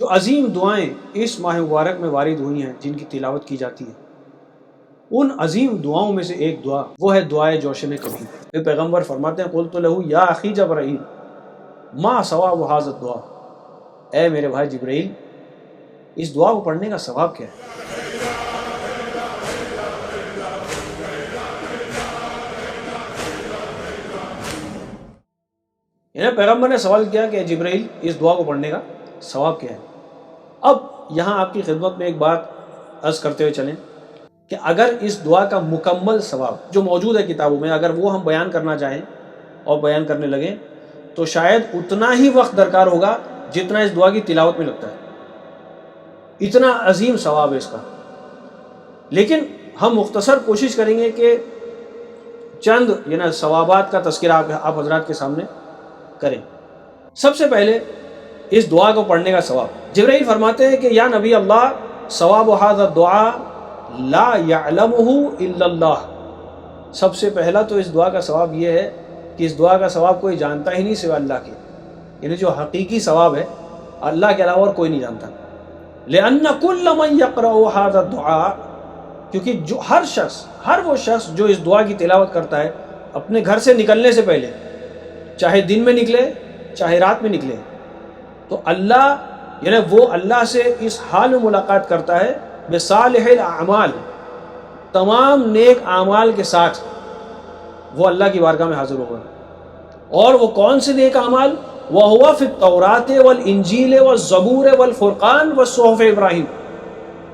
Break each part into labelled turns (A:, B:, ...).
A: جو عظیم دعائیں اس ماہ مبارک میں وارد ہوئی ہیں جن کی تلاوت کی جاتی ہے، ان عظیم دعاؤں میں سے ایک دعا وہ ہے دعائے جوشن کبیر۔ پیغمبر فرماتے ہیں قلت لہ یا اخی جبرائیل ما ثواب ھذا الدعاء، اے میرے بھائی جبرائیل اس دعا کو پڑھنے کا ثواب کیا ہے؟ پیغمبر نے سوال کیا کہ جبرائیل اس دعا کو پڑھنے کا ثواب کیا ہے؟ اب یہاں آپ کی خدمت میں ایک بات عرض کرتے ہوئے چلیں کہ اگر اس دعا کا مکمل ثواب جو موجود ہے کتابوں میں اگر وہ ہم بیان کرنا چاہیں اور بیان کرنے لگیں تو شاید اتنا ہی وقت درکار ہوگا جتنا اس دعا کی تلاوت میں لگتا ہے، اتنا عظیم ثواب ہے اس کا۔ لیکن ہم مختصر کوشش کریں گے کہ چند ثوابات کا تذکرہ آپ حضرات کے سامنے کریں۔ سب سے پہلے اس دعا کو پڑھنے کا ثواب، جبرائیل فرماتے ہیں کہ یا نبی اللہ ثواب ھذا الدعاء لا یعلمہ الا اللہ، سب سے پہلا تو اس دعا کا ثواب یہ ہے کہ اس دعا کا ثواب کوئی جانتا ہی نہیں سوائے اللہ کے، یعنی جو حقیقی ثواب ہے اللہ کے علاوہ اور کوئی نہیں جانتا۔ لأن كل من يقرأ هذا الدعاء، کیونکہ جو ہر وہ شخص جو اس دعا کی تلاوت کرتا ہے اپنے گھر سے نکلنے سے پہلے، چاہے دن میں نکلے چاہے رات میں نکلے، تو وہ اللہ سے اس حال میں ملاقات کرتا ہے بصالح الاعمال، تمام نیک اعمال کے ساتھ وہ اللہ کی بارگاہ میں حاضر ہوگا۔ اور وہ کون سے نیک اعمال؟ وَهُوَ فِي التوراۃ والانجیل والزبور والفرقان والصحف ابراہیم،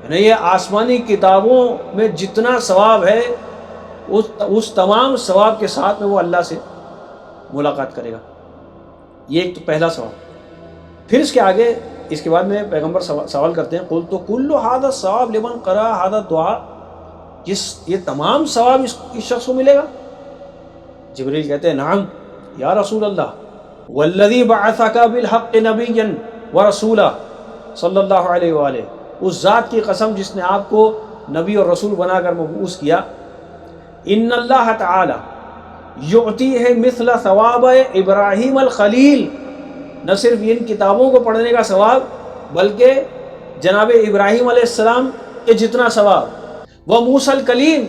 A: یعنی یہ آسمانی کتابوں میں جتنا ثواب ہے اس تمام ثواب کے ساتھ میں وہ اللہ سے ملاقات کرے گا۔ یہ ایک تو پہلا ثواب۔ پھر اس کے بعد میں پیغمبر سوال کرتے ہیں قُلْتُ كُلُّ هَذَا الثَّوَابُ لِمَنْ قَرَأَ هَذَا الدُّعَاء، یہ تمام ثواب اس شخص کو ملے گا؟ جبریل کہتے ہیں نعم یا رسول اللہ، والذی بعثک بالحق نبیا ورسولا صلی اللہ علیہ وآلہ، اس ذات کی قسم جس نے آپ کو نبی اور رسول بنا کر مبعوث کیا، ان اللہ تعالی یعطیہ مثل ثواب ابراہیم الخلیل، نہ صرف ان کتابوں کو پڑھنے کا ثواب بلکہ جناب ابراہیم علیہ السلام کے جتنا ثواب، وہ موسیٰ الکلیم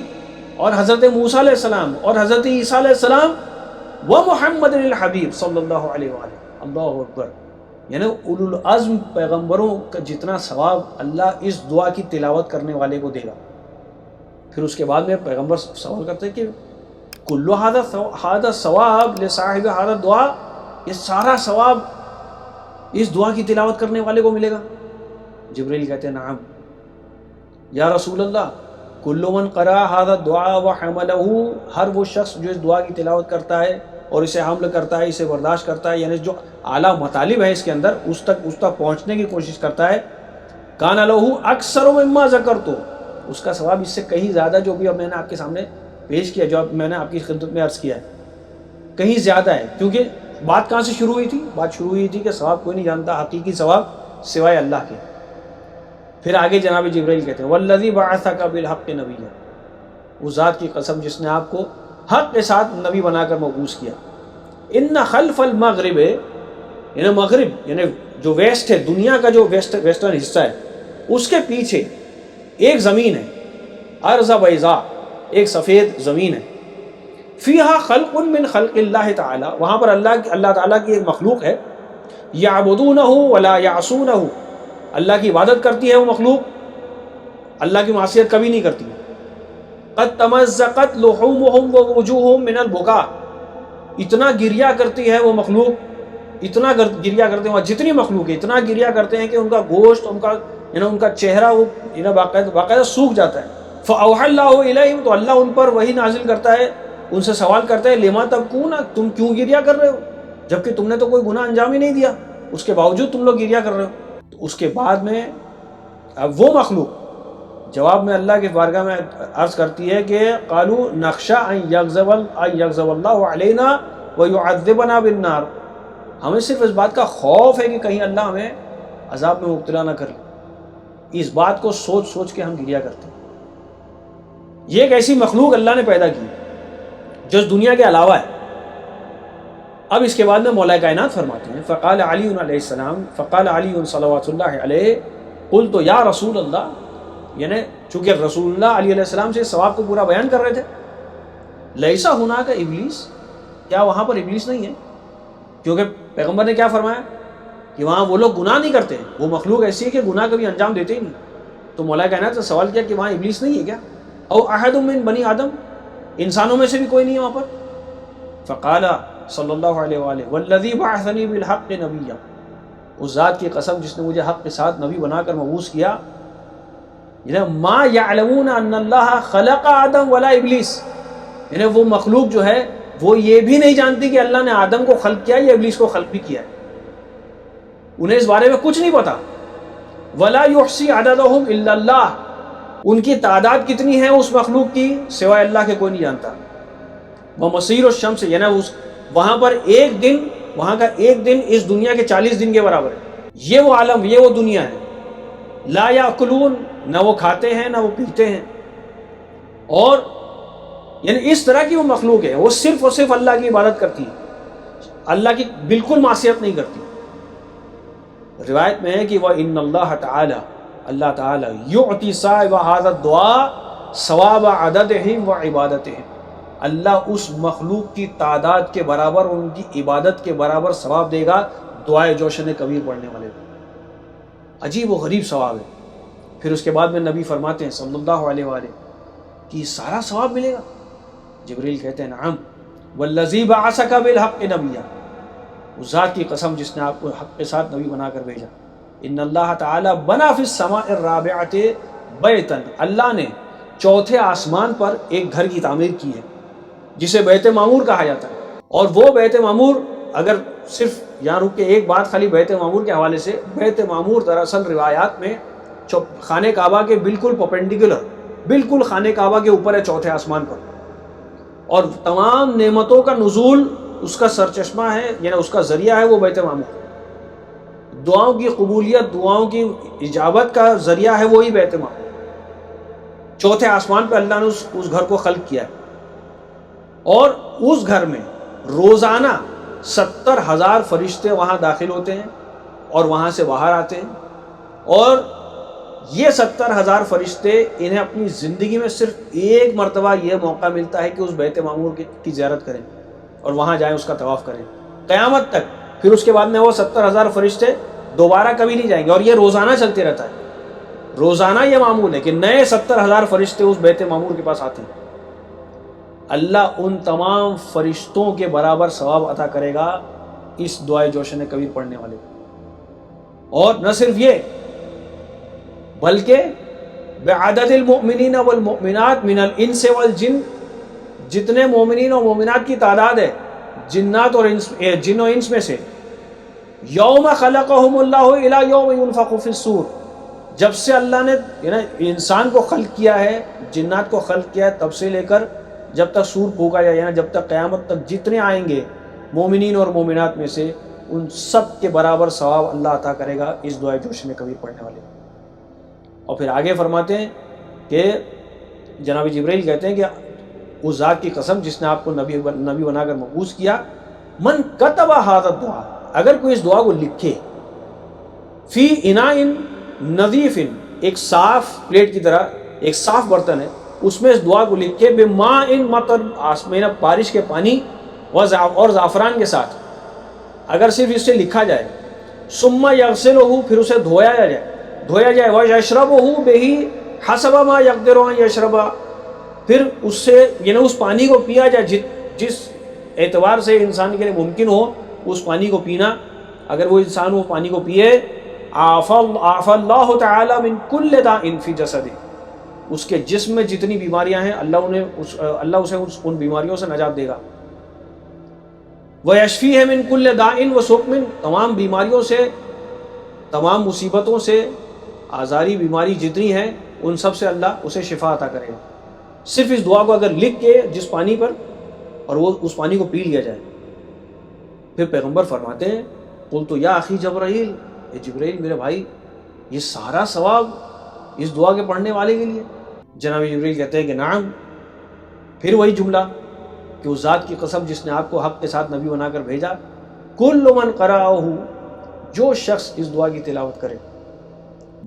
A: اور حضرت موسیٰ علیہ السلام اور حضرت عیسیٰ علیہ السلام، وہ محمد الحبیب صلی اللہ علیہ وآلہ، اللہ اکبر، یعنی اولو العزم پیغمبروں کا جتنا ثواب اللہ اس دعا کی تلاوت کرنے والے کو دے گا۔ پھر اس کے بعد میں پیغمبر سوال کرتے ہیں کہ کل ھذا ثواب لصاحب ھذا الدعاء، یہ سارا ثواب اس دعا کی تلاوت کرنے والے کو ملے گا؟ جبریل کہتے ہیں نعم یا رسول اللہ، کل من قرأ ھذا الدعاء وحملہ، ہر وہ شخص جو اس دعا کی تلاوت کرتا ہے اور اسے حمل کرتا ہے، اسے برداشت کرتا ہے، یعنی جو اعلیٰ مطالب ہے اس کے اندر اس تک پہنچنے کی کوشش کرتا ہے، کان لہ اکثر مما ذکرت، اس کا ثواب اس سے کہیں زیادہ جو بھی اب میں نے آپ کے سامنے پیش کیا، جو اب میں نے آپ کی خدمت میں عرض کیا ہے، کہیں زیادہ ہے۔ کیونکہ بات کہاں سے شروع ہوئی تھی؟ بات شروع ہوئی تھی کہ ثواب کوئی نہیں جانتا حقیقی ثواب سوائے اللہ کے۔ پھر آگے جناب جبرائیل کہتے ہیں والذی بعثک بالحق نبیا، اس ذات کی قسم جس نے آپ کو حق کے ساتھ نبی بنا کر مبعوث کیا، ان خلف المغرب، یعنی مغرب یعنی جو ویسٹ ہے، دنیا کا جو ویسٹرن حصہ ہے، اس کے پیچھے ایک زمین ہے، ارض بیضاء، ایک سفید زمین ہے، فیہا خلق من خلق اللہ تعالی، وہاں پر اللہ تعالیٰ کی ایک مخلوق ہے، یعبدونہ ولا یعصونہ، اللہ کی عبادت کرتی ہے وہ مخلوق، اللہ کی معصیت کبھی نہیں کرتی۔ قد تمزقت لحومہم ووجوہہم من البکاء، اتنا گریا کرتی ہے وہ مخلوق، اتنا گریا کرتے ہیں، جتنی مخلوق ہے اتنا گریا کرتے ہیں کہ ان کا گوشت، ان کا چہرہ وہ باقاعدہ سوکھ جاتا ہے۔ فأوحى اللہ الیہم، تو اللہ ان پر وحی نازل کرتا ہے، ان سے سوال کرتا ہے لما تبکون، تم کیوں گریا کر رہے ہو، جبکہ تم نے تو کوئی گناہ انجام ہی نہیں دیا، اس کے باوجود تم لوگ گریا کر رہے ہو۔ تو اس کے بعد میں اب وہ مخلوق جواب میں اللہ کی بارگاہ میں عرض کرتی ہے کہ قالوا نخشى ان یغضب اللہ علینا ویعذبنا بالنار، ہمیں صرف اس بات کا خوف ہے کہ کہیں اللہ ہمیں عذاب میں مبتلا نہ کر لے، اس بات کو سوچ سوچ کے ہم گریا کرتے ہیں۔ یہ ایک ایسی مخلوق اللہ نے پیدا کی جو اس دنیا کے علاوہ ہے، اب اس کے بعد میں مولا کائنات فرماتے ہیں فقال علی علیہ السلام فقال علی صلوات اللہ علیہ قلت یا رسول اللہ، یعنی چونکہ رسول اللہ علیہ السلام سے ثواب کو پورا بیان کر رہے تھے، لیسا ہناک ابلیس، کیا وہاں پر ابلیس نہیں ہے؟ کیونکہ پیغمبر نے کیا فرمایا کہ وہاں وہ لوگ گناہ نہیں کرتے، وہ مخلوق ایسی ہے کہ گناہ کبھی انجام دیتے ہی نہیں. تو مولا کائنات سے سوال کیا کہ وہاں ابلیس نہیں ہے کیا؟ او احد من بنی آدم، انسانوں میں سے بھی کوئی نہیں ہے وہاں پر؟ فقال صلی اللہ علیہ وآلہ والذی بعثنی بالحق نبیا، اس ذات کی قسم جس نے مجھے حق کے ساتھ نبی بنا کر مبعوث کیا، ما یعلمون ان اللہ خلق آدم ولا ابلیس، یعنی وہ مخلوق جو ہے وہ یہ بھی نہیں جانتی کہ اللہ نے آدم کو خلق کیا یا ابلیس کو خلق بھی کیا ہے، انہیں اس بارے میں کچھ نہیں پتا. ولا یحصی عددہم الا اللہ، ان کی تعداد کتنی ہے اس مخلوق کی سوائے اللہ کے کوئی نہیں جانتا. وہ مسیر الشمس، یعنی وہاں پر ایک دن، وہاں کا ایک دن اس دنیا کے 40 دن کے برابر ہے. یہ وہ عالم، یہ وہ دنیا ہے. لا یاکلون، نہ وہ کھاتے ہیں نہ وہ پیتے ہیں، اور یعنی اس طرح کی وہ مخلوق ہے، وہ صرف اور صرف اللہ کی عبادت کرتی ہے، اللہ کی بالکل معصیت نہیں کرتی. روایت میں ہے کہ وَإِنَّ اللَّهَ تعالی، اللہ تعالی یعطی صاحب هذا الدعاء ثواب عددہم وعبادتہم، اللہ اس مخلوق کی تعداد کے برابر اور ان کی عبادت کے برابر ثواب دے گا دعائے جوشن کبیر پڑھنے والے کو. عجیب و غریب ثواب ہے. پھر اس کے بعد میں نبی فرماتے ہیں صلی اللہ علیہ وآلہ کہ یہ سارا ثواب ملے گا؟ جبریل کہتے ہیں نعم والذی بعثک بالحق نبیا، اس ذات کی قسم جس نے آپ کو حق کے ساتھ نبی بنا کر بھیجا. ان اللہ تعالی بنا فی السماء الرابعۃ بیتا، اللہ نے چوتھے آسمان پر ایک گھر کی تعمیر کی ہے جسے بیت معمور کہا جاتا ہے. اور وہ بیت معمور، اگر صرف یہاں رک کے ایک بات خالی بیت معمور کے حوالے سے، بیت معمور دراصل روایات میں خانہ کعبہ کے بالکل پرپینڈیکولر، بالکل خانہ کعبہ کے اوپر ہے چوتھے آسمان پر، اور تمام نعمتوں کا نزول اس کا سرچشمہ ہے، یعنی اس کا ذریعہ ہے وہ بیت معمور. دعاؤں کی قبولیت، دعاؤں کی اجابت کا ذریعہ ہے وہی بیت معمور. چوتھے آسمان پہ اللہ نے اس گھر کو خلق کیا ہے، اور اس گھر میں روزانہ 70,000 فرشتے وہاں داخل ہوتے ہیں اور وہاں سے باہر آتے ہیں. اور یہ 70,000 فرشتے انہیں اپنی زندگی میں صرف ایک مرتبہ یہ موقع ملتا ہے کہ اس بیت معمور کی زیارت کریں اور وہاں جائیں، اس کا طواف کریں قیامت تک. پھر اس کے بعد میں وہ 70,000 فرشتے دوبارہ کبھی نہیں جائیں گے، اور یہ روزانہ چلتے رہتا ہے. روزانہ یہ معمول ہے کہ نئے 70,000 فرشتے اس بیت معمور کے پاس آتے ہیں. اللہ ان تمام فرشتوں کے برابر ثواب عطا کرے گا اس دعائے جوشن کبیر پڑھنے والے کو. اور نہ صرف یہ بلکہ بعدد المؤمنین والمؤمنات من الانس والجن، جتنے مومنین اور مومنات کی تعداد ہے جنات اور جن و انس میں سے، یوم خلقہم اللہ الی یوم ینفخ فی الصور، جب سے اللہ نے یعنی انسان کو خلق کیا ہے، جنات کو خلق کیا ہے، تب سے لے کر جب تک سور پھونکا جائے، یعنی جب تک قیامت تک جتنے آئیں گے مومنین اور مومنات میں سے، ان سب کے برابر ثواب اللہ عطا کرے گا اس دعائے جوشن کبیر پڑھنے والے. اور پھر آگے فرماتے ہیں کہ جناب جبرائیل کہتے ہیں کہ اس ذات کی قسم جس نے آپ کو نبی بنا کر مبعوث کیا، من کتب ھذا الدعاء، اگر کوئی اس دعا کو لکھے، فی اناء نظیف، ایک صاف پلیٹ کی طرح ایک صاف برتن ہے، اس میں اس دعا کو لکھ کے بماء مطر، آسمان بارش کے پانی اور زعفران کے ساتھ، اگر صرف اس سے لکھا جائے، ثم یغسلہ، پھر اسے دھویا جائے، ویشربہ بہ حسب ما یقدر ان یشرب، پھر اس سے یعنی اس پانی کو پیا جائے جس اعتبار سے انسان کے لیے ممکن ہو اس پانی کو پینا. اگر وہ انسان وہ پانی کو پیے، عافى اللہ تعالی من کل داء فی جسدہ، اس کے جسم میں جتنی بیماریاں ہیں اللہ اسے ان بیماریوں سے نجات دے گا. وَيَشْفِيهِ مِن كُلِّ دَاءٍ وَسُقْمٍ، تمام بیماریوں سے، تمام مصیبتوں سے، آزاری بیماری جتنی ہیں ان سب سے اللہ اسے شفا عطا کرے گا. صرف اس دعا کو اگر لکھ کے جس پانی پر، اور وہ اس پانی کو پی لیا جائے. پھر پیغمبر فرماتے ہیں قلت یا اخی جبرائیل، اے جبرائیل میرے بھائی، یہ سارا ثواب اس دعا کے پڑھنے والے کے لیے؟ جناب جبرائیل کہتے ہیں کہ نعم. پھر وہی جملہ کہ اس ذات کی قسم جس نے آپ کو حق کے ساتھ نبی بنا کر بھیجا، کل من قرأہ، جو شخص اس دعا کی تلاوت کرے،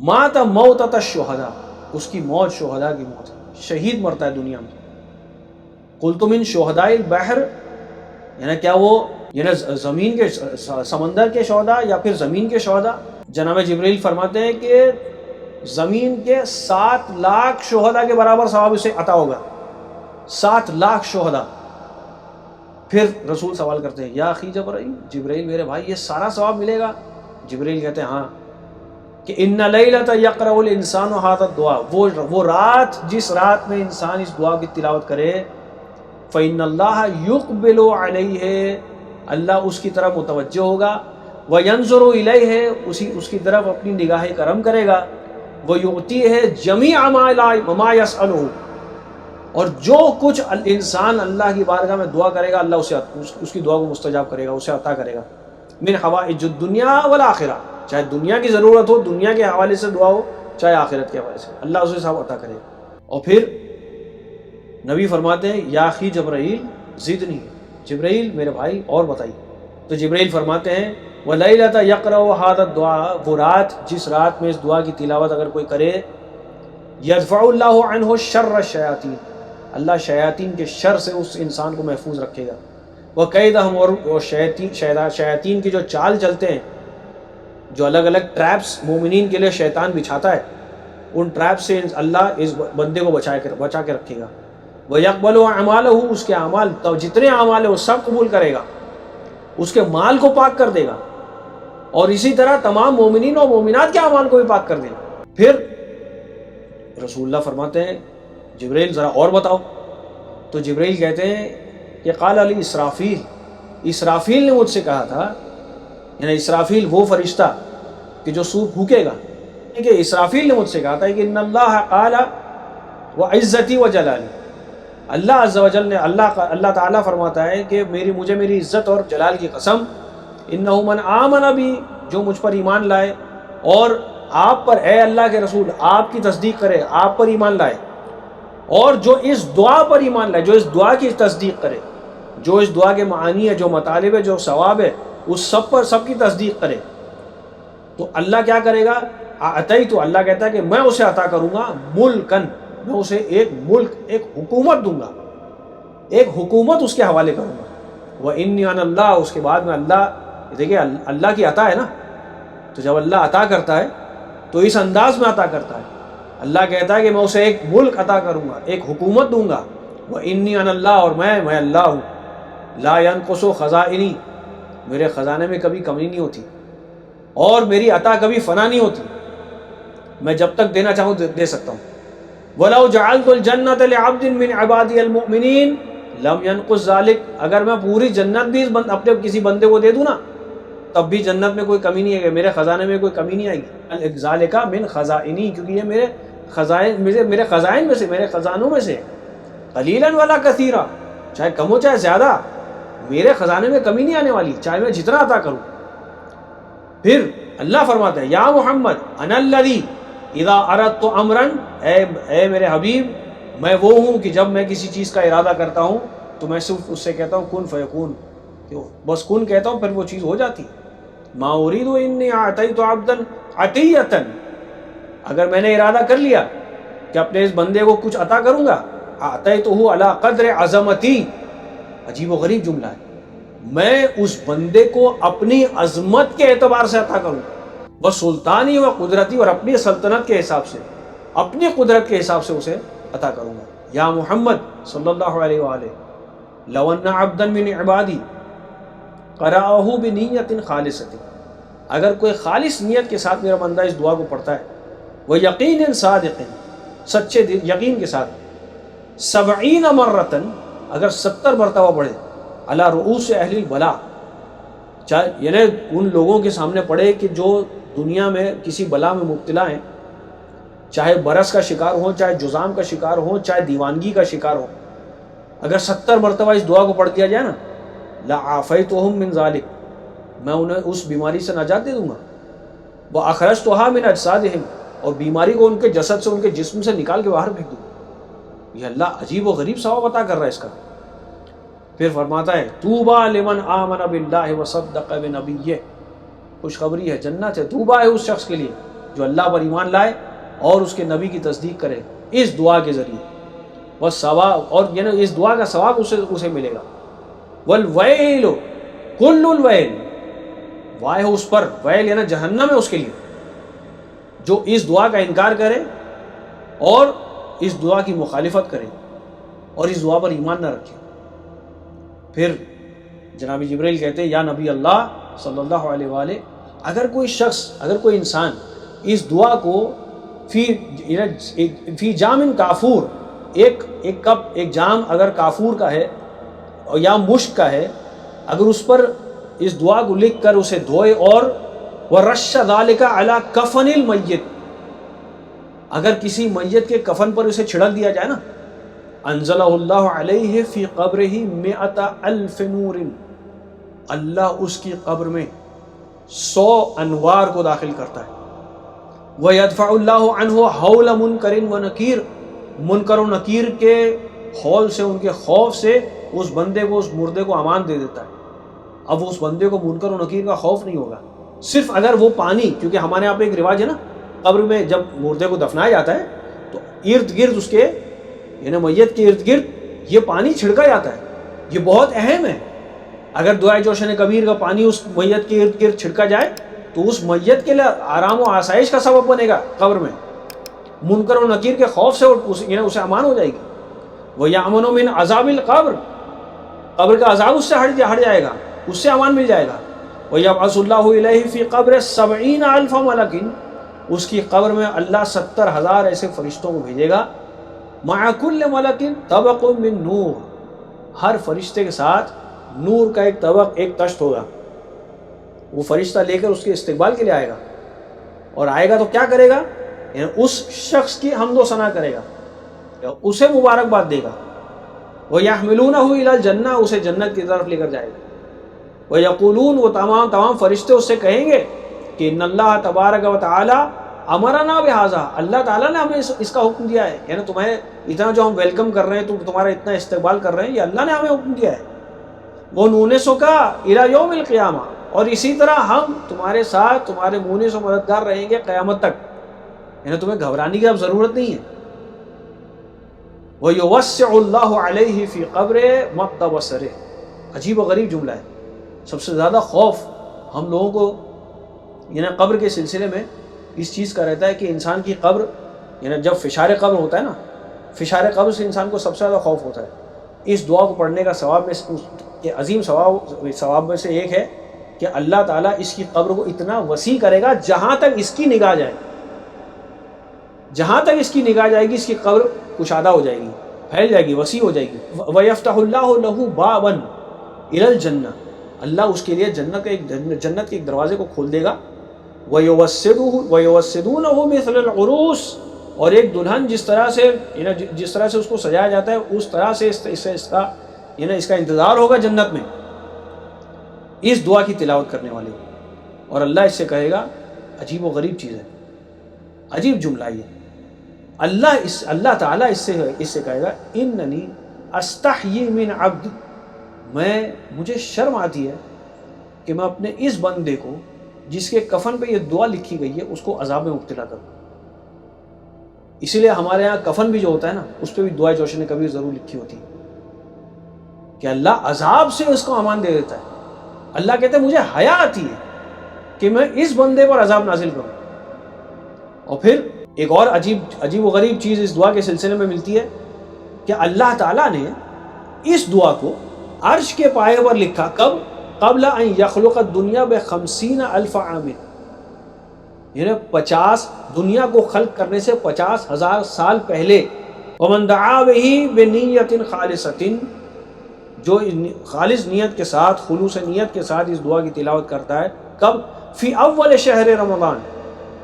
A: مات موتۃ الشہداء، اس کی موت شہداء کی موت ہے، شہید مرتا ہے دنیا میں۔ قلت من شہداء البحر، یعنی کیا وہ یعنی زمین کے سمندر کے شہداء یا پھر زمین کے شہداء؟ جناب جبرائیل فرماتے ہیں کہ زمین کے 7 لاکھ شہداء کے برابر ثواب اسے عطا ہوگا، 7 لاکھ شہداء۔ پھر رسول سوال کرتے ہیں یا اخی جبرائیل، جبرائیل میرے بھائی یہ سارا ثواب ملے گا؟ جبرائیل کہتے ہیں ہاں، کہ ان لیلۃ یقرأ الانسان ھذا الدعاء، وہ رات جس رات میں انسان اس دعا کی تلاوت کرے، فإن اللہ یقبل علیہ، اللہ اس کی طرف متوجہ ہوگا، وینظر الیہ، اس کی طرف اپنی نگاہ کرم کرے گا، ویعطیہ جمیع ما یسألہ، اور جو کچھ انسان اللہ کی بارگاہ میں دعا کرے گا، اللہ اس کی دعا کو مستجاب کرے گا، اسے عطا کرے گا، من حوائج الدنیا والآخرہ، چاہے دنیا کی ضرورت ہو، دنیا کے حوالے سے دعا ہو، چاہے آخرت کے حوالے سے، اللہ اسے سب عطا کرے گا۔ اور پھر نبی فرماتے ہیں یا اخی جبرائیل زدنی، جبرائیل میرے بھائی اور بتائیے۔ تو جبرائیل فرماتے ہیں ولیلۃ یقرأ ھذا الدعاء، وہ رات جس رات میں اس دعا کی تلاوت اگر کوئی کرے، یدفع اللہ عنہ شر الشیاطین، اللہ شیاطین کے شر سے اس انسان کو محفوظ رکھے گا، وکیدہم، اور شیاطین کی جو چال چلتے ہیں، جو الگ الگ ٹریپس مومنین کے لیے شیطان بچھاتا ہے، ان ٹریپ سے اللہ اس بندے کو بچا کے رکھے گا۔ وَيَقْبَلُ أَعْمَالَهُ، اس کے اعمال جتنے اعمال ہیں وہ سب قبول کرے گا، اس کے مال کو پاک کر دے گا، اور اسی طرح تمام مومنین اور مومنات کے اعمال کو بھی پاک کر دے گا۔ پھر رسول اللہ فرماتے ہیں جبرائیل ذرا اور بتاؤ۔ تو جبرائیل کہتے ہیں کہ قال علی اسرافیل، اسرافیل نے مجھ سے کہا تھا، یعنی اسرافیل وہ فرشتہ کہ جو سور پھونکے گا، کہ اسرافیل نے مجھ سے کہا تھا کہ ان اللہ قال وعزتی وجلالی، اللہ عز و جل نے اللہ تعالیٰ فرماتا ہے کہ مجھے میری عزت اور جلال کی قسم، انہ من آمن بی، جو مجھ پر ایمان لائے اور آپ پر، اے اللہ کے رسول آپ کی تصدیق کرے، آپ پر ایمان لائے، اور جو اس دعا پر ایمان لائے، جو اس دعا کی تصدیق کرے، جو اس دعا کے معانی ہے، جو مطالب ہے، جو ثواب ہے، اس سب پر سب کی تصدیق کرے، تو اللہ کیا کرے گا؟ اعطیت، تو اللہ کہتا ہے کہ میں اسے عطا کروں گا ملکن، میں اسے ایک ملک، ایک حکومت دوں گا، ایک حکومت اس کے حوالے کروں گا۔ وَإِنِّي أَنَا اللَّهُ، اس کے بعد میں اللہ، دیکھیں اللہ کی عطا ہے نا، تو جب اللہ عطا کرتا ہے تو اس انداز میں عطا کرتا ہے، اللہ کہتا ہے کہ میں اسے ایک ملک عطا کروں گا، ایک حکومت دوں گا، وَإِنِّي أَنَا اللَّهُ، اور میں اللہ ہوں، لا ينقص خزائنی، میرے خزانے میں کبھی کمی نہیں ہوتی، اور میری عطا کبھی فنا نہیں ہوتی، میں جب تک دینا چاہوں دے سکتا ہوں۔ وَلَوْ جَعَلْتُ الْجَنَّةَ لِعَبْدٍ مِّنْ عِبَادِيَ الْمُؤْمِنِينَ لَمْ يَنْقُصْ ذَلِكَ، اگر میں پوری جنت بھی اپنے کسی بندے کو دے دوں نا، تب بھی جنت میں کوئی کمی نہیں ہے گی، میرے خزانے میں کوئی کمی نہیں آئے گی۔ ذَلِكَ مِنْ خَزَائِنِي، کیونکہ یہ میرے خزائن میں سے، میرے خزانوں میں سے، قَلِيلًا وَلَا كَثِيرًا، چاہے کم ہو چاہے زیادہ، میرے خزانے میں کمی نہیں آنے والی، چاہے میں جتنا عطا کروں۔ پھر اللہ فرماتا ہے یا محمد انا الذی اذا اردت امرا، اے میرے حبیب، میں وہ ہوں کہ جب میں کسی چیز کا ارادہ کرتا ہوں تو میں صرف اس سے کہتا ہوں کن فیکون، بس کن کہتا ہوں، پھر وہ چیز ہو جاتی۔ ما اريد انی اعطیت عبدا عطیۃ، اگر میں نے ارادہ کر لیا کہ اپنے اس بندے کو کچھ عطا کروں گا، اعطیتہ علی قدر عظمتی، عجیب و غریب جملہ ہے، میں اس بندے کو اپنی عظمت کے اعتبار سے عطا کروں، وہ سلطانی و قدرتی، اور اپنی سلطنت کے حساب سے، اپنی قدرت کے حساب سے اسے عطا کروں گا۔ یا محمد صلی اللہ علیہ وآلہ، لو ان عبدا من عبادی قرأہ بنیت خالصۃ، اگر کوئی خالص نیت کے ساتھ میرا بندہ اس دعا کو پڑھتا ہے، وہ یقین صادق، سچے یقین کے ساتھ، 70 مرتن، اگر 70 مرتبہ پڑھے، علی رؤوس اہل البلاء، چاہے یعنی ان لوگوں کے سامنے پڑھے کہ جو دنیا میں کسی بلا میں مبتلا ہیں، چاہے برس کا شکار ہوں، چاہے جزام کا شکار ہوں، چاہے دیوانگی کا شکار ہوں، اگر 70 مرتبہ اس دعا کو پڑھ دیا جائے نا، لعافیتہم من ذالک، میں انہیں اس بیماری سے نجات دے دوں گا، واخرجتھا من اجسادہم، اور بیماری کو ان کے جسد سے، ان کے جسم سے نکال کے باہر پھینک دوں گا۔ یہ اللہ عجیب و غریب ثواب عطا کر رہا ہے اس کا۔ پھر فرماتا ہے طوبیٰ لمن آمن باللہ وصدق بنبیہ، خوشخبری ہے، جنت ہے، طوبیٰ ہے اس شخص کے لیے جو اللہ پر ایمان لائے اور اس کے نبی کی تصدیق کرے اس دعا کے ذریعے، والثواب، اور یعنی اس دعا کا ثواب اسے ملے گا، والویل کل الویل، وائے ہو اس پر، ویل یعنی جہنم ہے اس کے لیے جو اس دعا کا انکار کرے اور اس دعا کی مخالفت کرے اور اس دعا پر ایمان نہ رکھے۔ پھر جناب جبرائیل کہتے ہیں یا نبی اللہ صلی اللہ علیہ وآلہ، اگر کوئی شخص، اگر کوئی انسان اس دعا کو فی جام کافور، ایک کپ، ایک جام اگر کافور کا ہے یا مشک کا ہے، اگر اس پر اس دعا کو لکھ کر اسے دھوئے اور وَرَشَّ ذَلِكَ عَلَى كَفَنِ الْمَيِّتِ، اگر کسی میت کے کفن پر اسے چھڑک دیا جائے نا، انزلہ اللہ علیہ فی قبرہ 100,000 نور، اللہ اس کی قبر میں 100 انوار کو داخل کرتا ہے۔ وَيَدْفَعُ اللَّهُ عَنْهُ حَوْلَ مُنْكَرٍ وَنَكِيرٍ، منکر و نکیر کے ہول سے، ان کے خوف سے اس بندے کو، اس مردے کو امان دے دیتا ہے۔ اب اس بندے کو منکر و نکیر کا خوف نہیں ہوگا، صرف اگر وہ پانی، کیونکہ ہمارے یہاں پہ ایک رواج ہے نا، قبر میں جب مردے کو دفنایا جاتا ہے تو ارد گرد اس کے، یعنی میت کے ارد گرد یہ پانی چھڑکا جاتا ہے، یہ بہت اہم ہے۔ اگر دعائے جوشن کبیر کا پانی اس میت کے ارد گرد چھڑکا جائے تو اس میت کے لیے آرام و آسائش کا سبب بنے گا، قبر میں منکر و نکیر کے خوف سے یعنی اسے امان ہو جائے گی۔ وَيَأْمُنُ مِنْ عَذَابِ الْقَبْرِ، قبر کا عذاب اس سے ہٹ جائے گا، اس سے امان مل جائے گا۔ وَيَبْعَثُ اللَّهُ إِلَيْهِ فِي قَبْرِ 70,000 مَلَكٍ، اس کی قبر میں اللہ 70,000 ایسے فرشتوں کو بھیجے گا، مَعَ كُلِّ مَلَكٍ طَبَقٌ مِّن نور، ہر فرشتے کے ساتھ نور کا ایک طبق، ایک تشت ہوگا، وہ فرشتہ لے کر اس کے استقبال کے لیے آئے گا، اور آئے گا تو کیا کرے گا، یعنی اس شخص کی حمد و ثنا کرے گا، اسے مبارکباد دے گا۔ وَيَحْمِلُونَهُ إِلَى الْجَنَّةِ، اسے جنت کی طرف لے کر جائے گا۔ وَيَقُولُونَ، وہ تمام فرشتے اس سے کہیں گے کہ ان اللہ تبارک و تعالی امرنا بہذا، اللہ تعالیٰ نے ہمیں اس کا حکم دیا ہے، یعنی تمہیں اتنا جو ہم ویلکم کر رہے ہیں، تمہارا اتنا استقبال کر رہے ہیں، یہ اللہ نے ہمیں حکم دیا ہے۔ وَنُونِسُكَ إِلَى يَوْمِ الْقِيَامَةِ، اور اسی طرح ہم تمہارے ساتھ، تمہارے مونس و مددگار رہیں گے قیامت تک، یعنی تمہیں گھبرانے کی اب ضرورت نہیں ہے۔ وَيُوَسِّعُ اللَّهُ عَلَيْهِ فِي قَبْرِهِ مَدَّ بَصَرِهِ، عجیب و غریب جملہ ہے۔ سب سے زیادہ خوف ہم لوگوں کو یعنی قبر کے سلسلے میں اس چیز کا رہتا ہے کہ انسان کی قبر، یعنی جب فشار قبر ہوتا ہے نا، فشار قبر سے انسان کو سب سے زیادہ خوف ہوتا ہے۔ اس دعا کو پڑھنے کا ثواب میں کہ عظیم ثواب میں سے ایک ہے کہ اللہ تعالیٰ اس کی قبر کو اتنا وسیع کرے گا جہاں تک اس کی نگاہ جائے، جہاں تک اس کی نگاہ جائے گی اس کی قبر کشادہ ہو جائے گی، پھیل جائے گی، وسیع ہو جائے گی۔ وَيَفْتَحُ اللَّهُ لَهُ بَابًا إِلَى الْجَنَّةِ، اللہ اس کے لیے جنت کے ایک دروازے کو کھول دے گا۔ وَيُوَسِّدُونَهُ مِثْلَ الْعُرُوسِ، اور ایک دلہن جس طرح سے اس کو سجایا جاتا ہے اس طرح سے اس کا انتظار ہوگا جنت میں اس دعا کی تلاوت کرنے والے کو۔ اور اللہ اس سے کہے گا، عجیب و غریب چیز ہے، عجیب جملہ یہ، اللہ تعالیٰ اس سے کہے گا اننی استحیی من عبد، مجھے شرم آتی ہے کہ میں اپنے اس بندے کو جس کے کفن پہ یہ دعا لکھی گئی ہے اس کو عذاب میں مبتلا کروں۔ اسی لیے ہمارے ہاں کفن بھی جو ہوتا ہے نا اس پہ بھی دعائے جوشن کبیر ضرور لکھی ہوتی ہے کہ اللہ عذاب سے اس کو امان دے دیتا ہے۔ اللہ کہتے ہیں مجھے حیا آتی ہے کہ میں اس بندے پر عذاب نازل کروں۔ اور پھر ایک اور عجیب و غریب چیز اس دعا کے سلسلے میں ملتی ہے کہ اللہ تعالیٰ نے اس دعا کو عرش کے پائے پر لکھا، کب؟ قبل ان یخلق الدنیا ب50,000 عام، یعنی 50 دنیا کو خلق کرنے سے 50,000 سال پہلے۔ ومن دعا به بنیۃ خالصۃ، جو خالص نیت کے ساتھ، خلوص نیت کے ساتھ اس دعا کی تلاوت کرتا ہے، کب؟ فی اول شہر رمضان،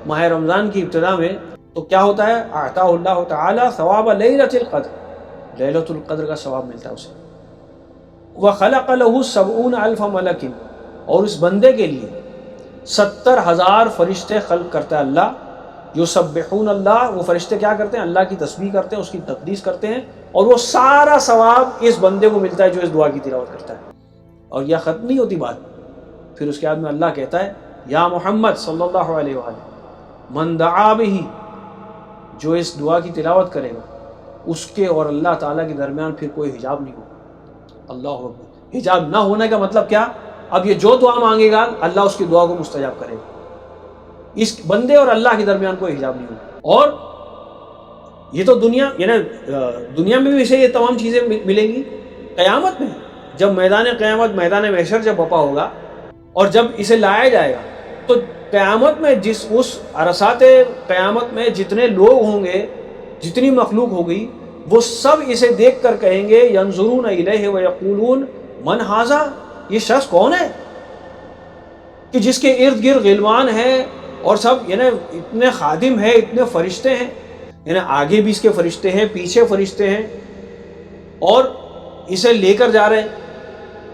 A: ماہ رمضان کی ابتدا میں، تو کیا ہوتا ہے؟ اعطاہ اللہ تعالی ثواب لیلۃ القدر، لیلۃ القدر کا ثواب ملتا ہے اسے۔ وخلق له 70,000 ملک، اور اس بندے کے لیے 70,000 فرشتے خلق کرتا ہے اللہ۔ یسبحون اللہ، وہ فرشتے کیا کرتے ہیں؟ اللہ کی تسبیح کرتے ہیں، اس کی تقدیس کرتے ہیں، اور وہ سارا ثواب اس بندے کو ملتا ہے جو اس دعا کی تلاوت کرتا ہے۔ اور یہ ختم نہیں ہوتی بات، پھر اس کے بعد میں اللہ کہتا ہے یا محمد صلی اللہ علیہ وآلہ من دعا بہ، جو اس دعا کی تلاوت کرے گا اس کے اور اللہ تعالیٰ کے درمیان پھر کوئی حجاب نہیں ہوگا۔ اللہ اکبر۔ حجاب نہ ہونے کا مطلب کیا؟ اب یہ جو دعا مانگے گا اللہ اس کی دعا کو مستجاب کرے گا، اس بندے اور اللہ کے درمیان کوئی حجاب نہیں ہوگا۔ اور یہ تو دنیا، یعنی دنیا میں بھی اسے یہ تمام چیزیں ملیں گی۔ قیامت میں جب میدان قیامت، میدان محشر جب بپا ہوگا اور جب اسے لایا جائے گا تو قیامت میں اس عرصات قیامت میں جتنے لوگ ہوں گے، جتنی مخلوق ہوگی، وہ سب اسے دیکھ کر کہیں گے ینظرون الیہ ویقولون من ھذا، یہ شخص کون ہے کہ جس کے ارد گرد غلمان ہیں اور سب یعنی اتنے خادم ہیں، اتنے فرشتے ہیں، یعنی آگے بھی اس کے فرشتے ہیں، پیچھے فرشتے ہیں، اور اسے لے کر جا رہے ہیں۔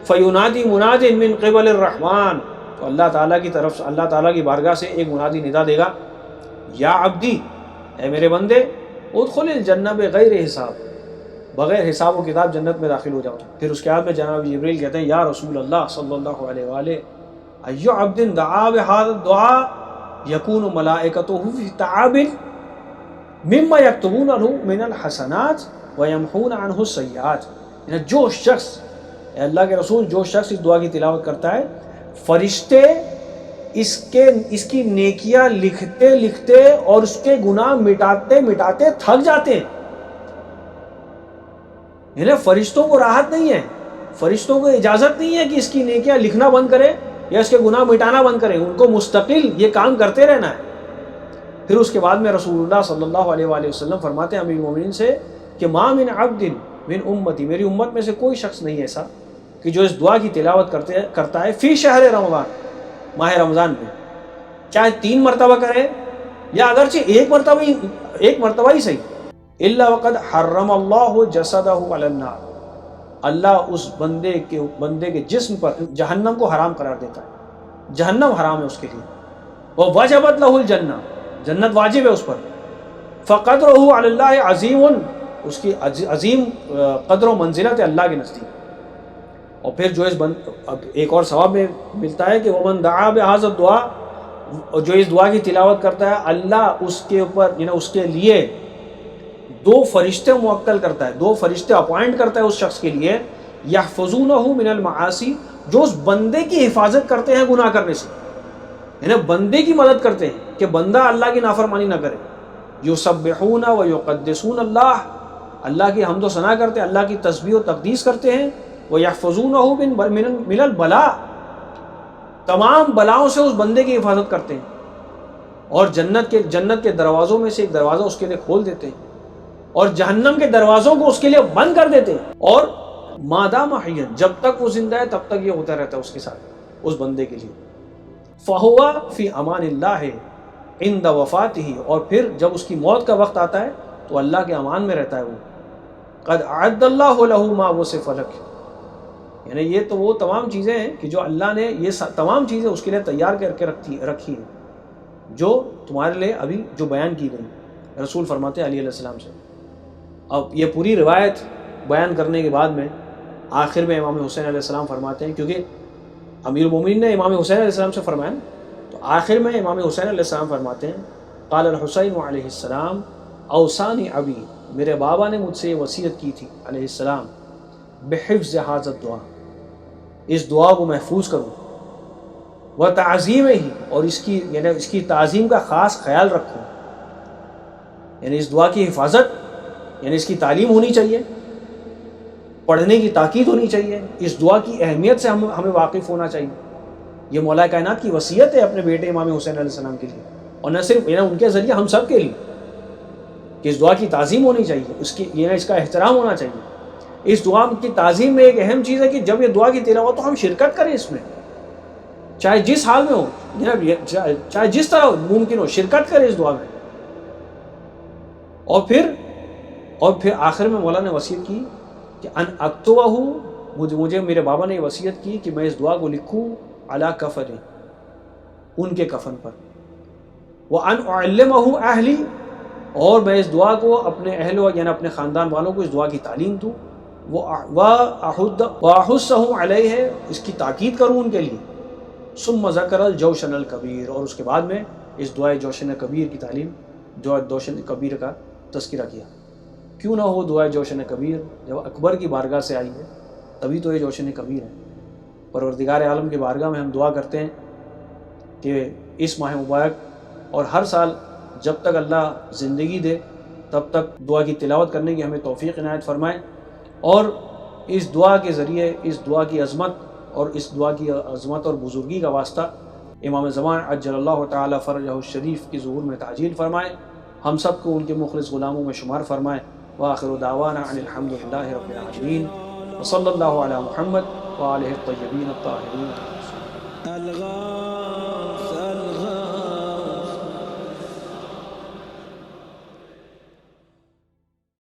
A: فَيُنَادِي مُنَادٍ مِّن قِبَلِ الرَّحْمَٰنِ، تو اللہ تعالیٰ کی طرف سے، اللہ تعالیٰ کی بارگاہ سے ایک منادی ندا دے گا، یا عبدی، اے میرے بندے، ادخل الجنہ بغیر حساب، بغیر حساب و کتاب جنت میں داخل ہو جاؤ۔ پھر اس کے بعد میں جناب جبریل کہتے ہیں یا رسول اللہ صلی اللہ علیہ وآلہ ایو عبد دعا بهذا الدعاء یکون ملائکتہ فی تعاب مما یکتبون له من الحسنات ویمحون عنہ السیئات، یعنی جو شخص، اے اللہ کے رسول، جو شخص اس دعا کی تلاوت کرتا ہے، فرشتے اس کی نیکیاں لکھتے لکھتے اور اس کے گناہ مٹاتے مٹاتے تھک جاتے ہیں۔ یعنی فرشتوں کو راحت نہیں ہے، فرشتوں کو اجازت نہیں ہے کہ اس کی نیکیاں لکھنا بند کرے یا اس کے گناہ مٹانا بند کریں، ان کو مستقل یہ کام کرتے رہنا ہے۔ پھر اس کے بعد میں رسول اللہ صلی اللہ علیہ وآلہ وسلم فرماتے ہیں امیر المومنین سے کہ ما من عبد من امتی، میری امت میں سے کوئی شخص نہیں ایسا کہ جو اس دعا کی تلاوت کرتا ہے فی شہر رمضان، ماہ رمضان میں، چاہے 3 مرتبہ کرے یا اگرچہ ایک مرتبہ ہی صحیح، الا وقد حرم اللہ جسدہ علی النار، اللہ اس بندے کے جسم پر جہنم کو حرام قرار دیتا ہے، جہنم حرام ہے اس کے لیے، ووجبت لہ الجنہ، جنت واجب ہے اس پر، فقدرہ علی اللہ عظیم، اس کی عظیم قدر و منزلت ہے اللہ کے نزدیک۔ اور پھر جو اب ایک اور ثواب میں ملتا ہے کہ ومن دعا بہذا الدعاء، جو اس دعا کی تلاوت کرتا ہے اللہ اس کے اوپر، یعنی اس کے لیے 2 فرشتے موکل کرتا ہے، 2 فرشتے اپوائنٹ کرتا ہے اس شخص کے لیے، یحفظونہ من المعاصی، جو اس بندے کی حفاظت کرتے ہیں گناہ کرنے سے، یعنی بندے کی مدد کرتے ہیں کہ بندہ اللہ کی نافرمانی نہ کرے۔ یسبحون و یقدسون اللہ کی حمد و ثنا کرتے ہیں، اللہ کی تسبیح و تقدیس کرتے ہیں، وَيَحْفَظُونَهُ مِنَ الْبَلَاءِ، تمام بلاؤں سے اس بندے کی حفاظت کرتے ہیں، اور جنت کے دروازوں میں سے ایک دروازہ اس کے لیے کھول دیتے ہیں، اور جہنم کے دروازوں کو اس کے لیے بند کر دیتے ہیں، اور مادام حیا، جب تک وہ زندہ ہے تب تک یہ ہوتا رہتا ہے اس کے ساتھ، اس بندے کے لیے۔ فَهُوَ فِي أَمَانِ اللَّهِ عِنْدَ وَفَاتِهِ، اور پھر جب اس کی موت کا وقت آتا ہے تو اللہ کے امان میں رہتا ہے وہ۔ قَدْ أَعَدَّ اللَّهُ لَهُ مَا وَصِفَ لَكَ، یعنی یہ تو وہ تمام چیزیں ہیں کہ جو اللہ نے یہ تمام چیزیں اس کے لیے تیار کر کے رکھی ہیں، جو تمہارے لیے ابھی جو بیان کی گئی۔ رسول فرماتے ہیں علی علیہ السلام سے۔ اب یہ پوری روایت بیان کرنے کے بعد میں آخر میں امام حسین علیہ السلام فرماتے ہیں، کیونکہ امیر المومنین نے امام حسین علیہ السلام سے فرمایا، تو آخر میں امام حسین علیہ السلام فرماتے ہیں قال الحسین علیہ السلام اوصانی ابی، میرے بابا نے مجھ سے یہ وصیت کی تھی علیہ السلام، بحفظ ھذا الدعاء، اس دعا کو محفوظ کروں، و تعظیم ہی، اور اس کی تعظیم کا خاص خیال رکھوں، یعنی اس دعا کی حفاظت، یعنی اس کی تعلیم ہونی چاہیے، پڑھنے کی تاکید ہونی چاہیے، اس دعا کی اہمیت سے ہمیں واقف ہونا چاہیے۔ یہ مولا کائنات کی وصیت ہے اپنے بیٹے امام حسین علیہ السلام کے لیے، اور نہ صرف ان کے ذریعے ہم سب کے لیے، کہ اس دعا کی تعظیم ہونی چاہیے، اس کا احترام ہونا چاہیے۔ اس دعا کی تعظیم میں ایک اہم چیز ہے کہ جب یہ دعا کی تلاوت تو ہم شرکت کریں اس میں، چاہے جس حال میں ہو، چاہے جس طرح ممکن ہو، شرکت کریں اس دعا میں۔ اور پھر آخر میں مولا نے وصیت کی کہ ان اکتبہ، مجھے میرے بابا نے یہ وصیت کی کہ میں اس دعا کو لکھوں علی کفن، ان کے کفن پر، وَأَنْ أُعَلِّمَهُ أَهْلِي، اور میں اس دعا کو اپنے اہل یعنی اپنے خاندان والوں کو اس دعا کی تعلیم دوں، وَأَحُثَّهُمْ عَلَيْهِ، اس کی تاکید کروں ان کے لیے۔ ثُمَّ ذَكَرَ الْجَوْشَنَ الْكَبِيرَ، اور اس کے بعد میں اس دعائے جوشن کبیر کی تعلیم، دعائے جوشن کبیر کا تذکرہ کیا۔ کیوں نہ ہو دعائے جوشن کبیر، جب اکبر کی بارگاہ سے آئی ہے تبھی تو یہ جوشن کبیر ہے۔ پروردگار عالم کی بارگاہ میں ہم دعا کرتے ہیں کہ اس ماہ مبارک اور ہر سال جب تک اللہ زندگی دے تب تک دعا کی تلاوت کرنے کی ہمیں توفیق عنایت فرمائے، اور اس دعا کے ذریعے اس دعا کی عظمت اور بزرگی کا واسطہ امام زمان عجل اللہ تعالی فرجہ الشریف کی ظہور میں تعجیل فرمائے، ہم سب کو ان کے مخلص غلاموں میں شمار فرمائے۔ وآخر دعوانا ان الحمد للہ رب العالمین، وصلی اللہ علی محمد وآلہ الطیبین الطاہرین۔